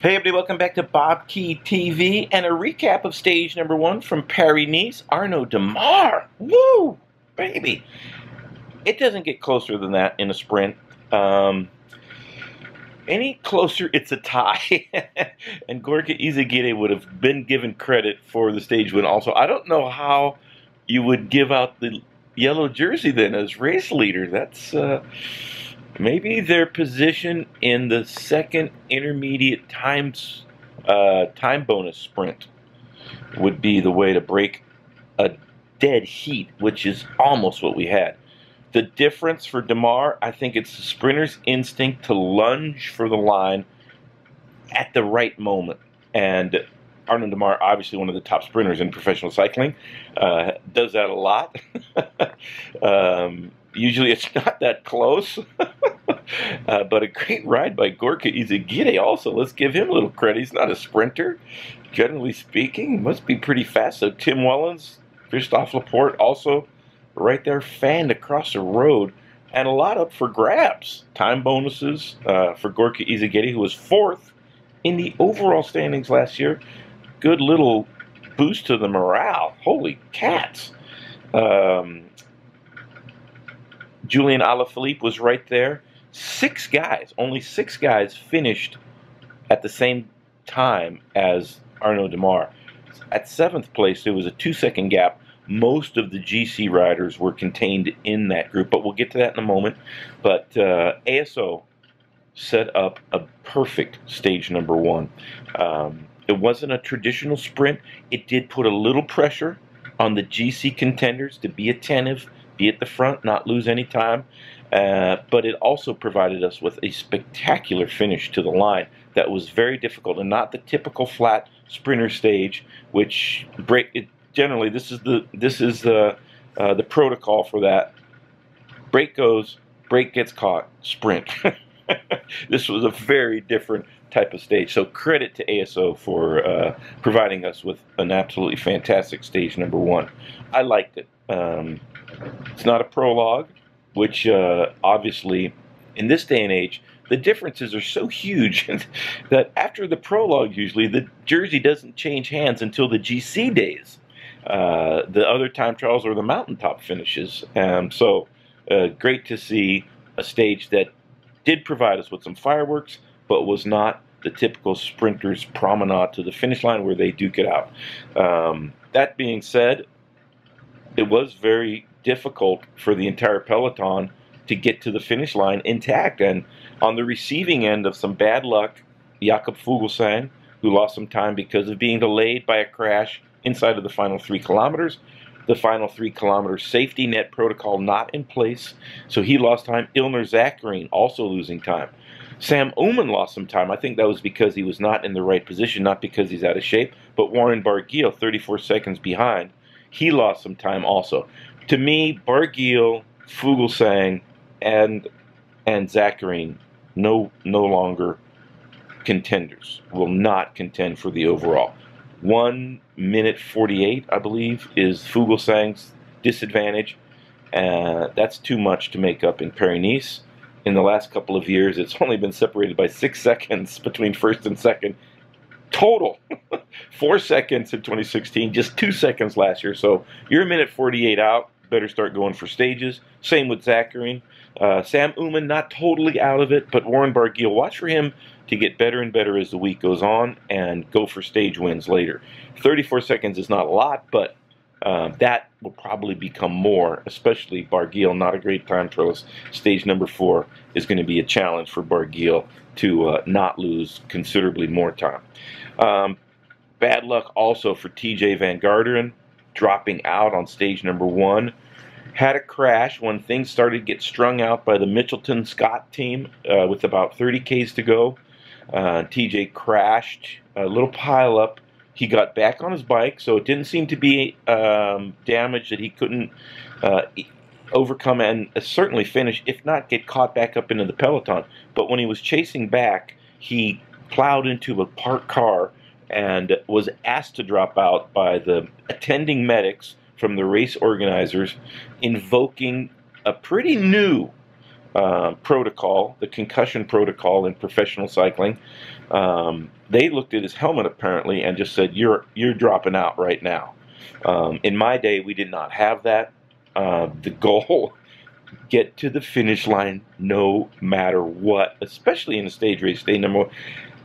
Hey everybody, welcome back to BobkeTV and a recap of stage number 1 from Paris-Nice, Arnaud Démare. Woo! Baby! It doesn't get closer than that in a sprint. Any closer, it's a tie. And Gorka Izagirre would have been given credit for the stage win also. I don't know how you would give out the yellow jersey then as race leader. That's... maybe their position in the second intermediate time bonus sprint would be the way to break a dead heat, which is almost what we had. The difference for Démare, I think it's the sprinter's instinct to lunge for the line at the right moment. And Arnaud Démare, obviously one of the top sprinters in professional cycling, does that a lot. Usually it's not that close. But a great ride by Gorka Izagirre also. Let's give him a little credit. He's not a sprinter, generally speaking. Must be pretty fast. So Tim Wellens, Christophe Laporte also right there fanned across the road. And a lot up for grabs. Time bonuses for Gorka Izagirre, who was 4th in the overall standings last year. Good little boost to the morale. Holy cats. Julian Alaphilippe was right there. 6 guys, only 6 guys finished at the same time as Arnaud Démare. At 7th place, there was a 2-second gap. Most of the GC riders were contained in that group, but we'll get to that in a moment. But ASO set up a perfect stage number 1. It wasn't a traditional sprint. It did put a little pressure on the GC contenders to be attentive, be at the front, not lose any time. But it also provided us with a spectacular finish to the line that was very difficult and not the typical flat sprinter stage, which generally this is the protocol for that. Brake goes, brake gets caught, sprint. This was a very different type of stage. So credit to ASO for providing us with an absolutely fantastic stage number 1. I liked it. It's not a prologue, which obviously, in this day and age, the differences are so huge that after the prologue, usually, the jersey doesn't change hands until the GC days. The other time trials or the mountaintop finishes. So great to see a stage that did provide us with some fireworks, but was not the typical sprinter's promenade to the finish line where they duke it out. That being said, it was very difficult for the entire peloton to get to the finish line intact, and on the receiving end of some bad luck, Jakob Fuglsang, who lost some time because of being delayed by a crash inside of the final 3 kilometers. The final 3 kilometer safety net protocol not in place, so he lost time. Ilnur Zakarin also losing time. Sam Oomen lost some time. I think that was because he was not in the right position, not because he's out of shape. But Warren Barguil, 34 seconds behind, he lost some time also. To me, Barguil, Fuglsang, and Zakarin no longer contenders. Will not contend for the overall. 1 minute 48, I believe, is Fuglsang's disadvantage. That's too much to make up in Paris-Nice. In the last couple of years, it's only been separated by 6 seconds between first and second. Total. 4 seconds in 2016, just 2 seconds last year. So you're a minute 48 out. Better start going for stages. Same with Zakarin. Sam Oomen, not totally out of it, but Warren Barguil, watch for him to get better and better as the week goes on and go for stage wins later. 34 seconds is not a lot, but that will probably become more, especially Barguil, not a great time trialist. Stage number 4 is going to be a challenge for Barguil to not lose considerably more time. Bad luck also for Tejay van Garderen, dropping out on stage number 1. Had a crash when things started to get strung out by the Mitchelton Scott team with about 30 Ks to go. TJ crashed, a little pile up. He got back on his bike, so it didn't seem to be damage that he couldn't overcome and certainly finish, if not get caught back up into the peloton. But when he was chasing back, he plowed into a parked car and was asked to drop out by the attending medics from the race organizers, invoking a pretty new protocol, the concussion protocol in professional cycling. They looked at his helmet apparently and just said, "You're dropping out right now." In my day, we did not have that. The goal: get to the finish line no matter what, especially in a stage race, day number one.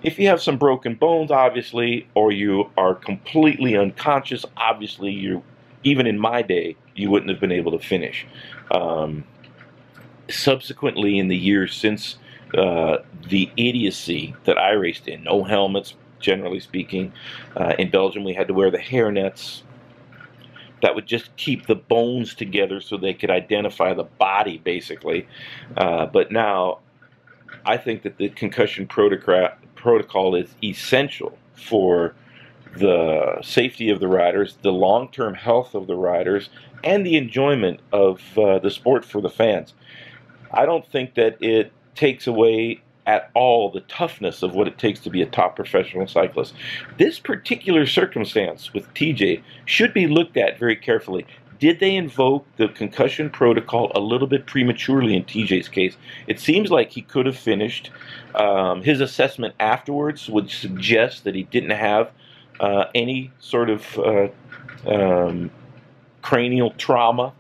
If you have some broken bones, obviously, or you are completely unconscious, obviously, even in my day, you wouldn't have been able to finish. Subsequently, in the years since the idiocy that I raced in, no helmets, generally speaking. In Belgium, we had to wear the hairnets that would just keep the bones together so they could identify the body, basically. But now, I think that the concussion protocol is essential for the safety of the riders, the long-term health of the riders, and the enjoyment of the sport for the fans. I don't think that it takes away at all the toughness of what it takes to be a top professional cyclist. This particular circumstance with TJ should be looked at very carefully. Did they invoke the concussion protocol a little bit prematurely in TJ's case? It seems like he could have finished. His assessment afterwards would suggest that he didn't have any sort of cranial trauma.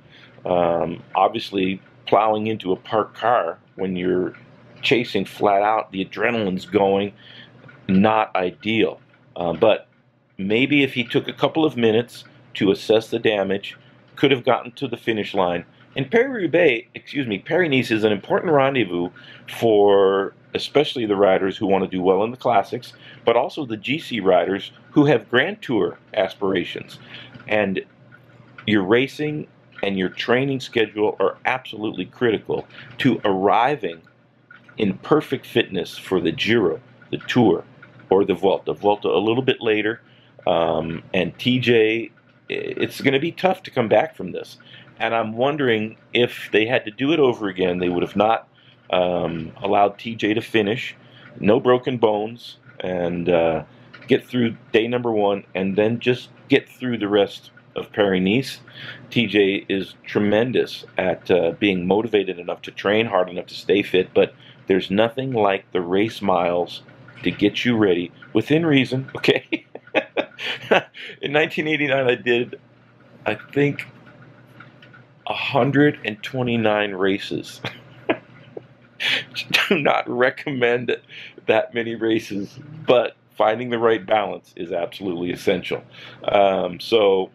Obviously, plowing into a parked car when you're chasing flat out, the adrenaline's going, not ideal. But maybe if he took a couple of minutes to assess the damage, could have gotten to the finish line. And Paris-Nice is an important rendezvous for especially the riders who want to do well in the classics, but also the GC riders who have Grand Tour aspirations. And your racing and your training schedule are absolutely critical to arriving in perfect fitness for the Giro, the Tour, or the Vuelta. Vuelta a little bit later. And TJ, it's going to be tough to come back from this. And I'm wondering if they had to do it over again, they would have not allowed TJ to finish, no broken bones, and get through day number one, and then just get through the rest of Paris-Nice. TJ is tremendous at being motivated enough to train hard enough to stay fit, but there's nothing like the race miles to get you ready, within reason, okay? In 1989, I did, I think, 129 races. Do not recommend that many races, but finding the right balance is absolutely essential. So,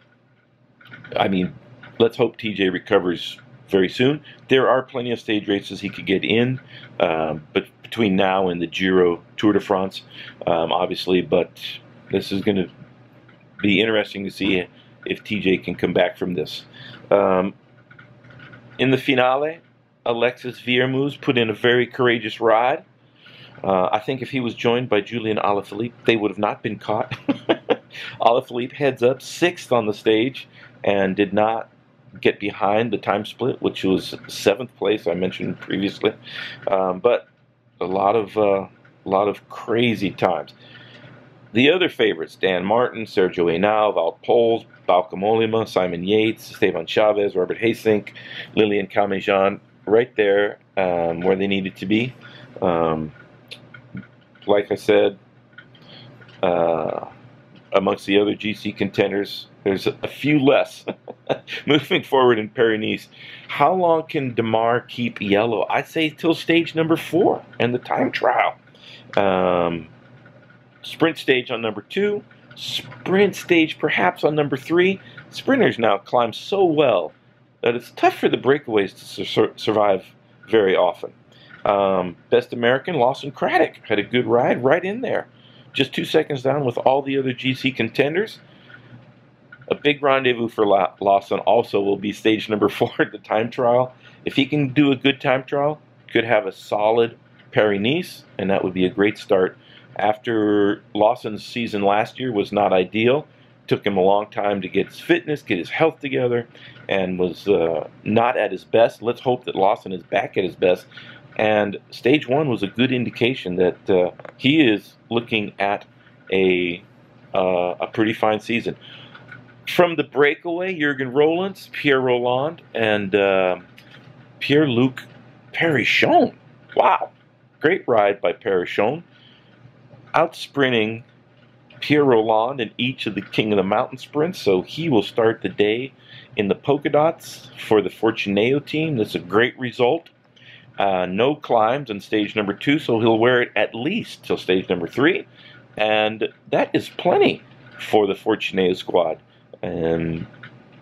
I mean, let's hope TJ recovers very soon. There are plenty of stage races he could get in, but between now and the Giro, Tour de France, obviously. But this is going to be interesting to see if TJ can come back from this. In the finale, Alexis Viermoes put in a very courageous ride. I think if he was joined by Julian Alaphilippe, they would have not been caught. Alaphilippe heads up 6th on the stage and did not get behind the time split, which was 7th place I mentioned previously. But a lot of crazy times. The other favorites: Dan Martin, Sergio Henao, Wout Poels, Bauke Mollema, Simon Yates, Esteban Chavez, Robert Haesink, Lilian Calmejean, right there where they needed to be. Like I said, amongst the other GC contenders, there's a few less. Moving forward in Paris-Nice, how long can Demar keep yellow? I'd say till stage number 4 and the time trial. Sprint stage on number 2, sprint stage perhaps on number 3. Sprinters now climb so well that it's tough for the breakaways to survive very often. Best American, Lawson Craddock, had a good ride right in there. Just 2 seconds down with all the other GC contenders. A big rendezvous for Lawson also will be stage number 4 at the time trial. If he can do a good time trial, could have a solid Paris-Nice, and that would be a great start. After Lawson's season last year was not ideal, took him a long time to get his fitness, get his health together, and was not at his best. Let's hope that Lawson is back at his best. And stage 1 was a good indication that he is looking at a pretty fine season. From the breakaway, Jurgen Roelands, Pierre Rolland, and Pierre-Luc Perichon. Wow. Great ride by Perichon. Outsprinting Pierre Roland in each of the King of the Mountain sprints, so he will start the day in the polka dots for the Fortuneo team. That's a great result. No climbs on stage number 2, so he'll wear it at least till stage number 3, and that is plenty for the Fortuneo squad. And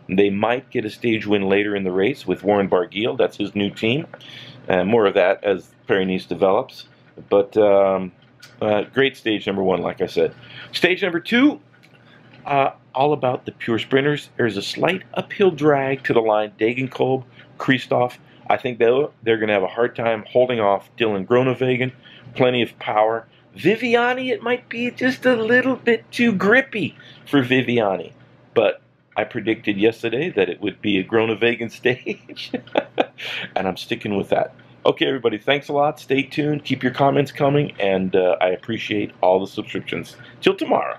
they might get a stage win later in the race with Warren Barguil. That's his new team. More of that as Paris-Nice develops. But great stage number 1, like I said. Stage number 2, all about the pure sprinters. There's a slight uphill drag to the line. Degenkolb, Christoph. I think they're going to have a hard time holding off Dylan Groenewegen. Plenty of power. Viviani, it might be just a little bit too grippy for Viviani. But I predicted yesterday that it would be a Groenewegen stage. And I'm sticking with that. Okay, everybody, thanks a lot. Stay tuned. Keep your comments coming. And I appreciate all the subscriptions. Till tomorrow.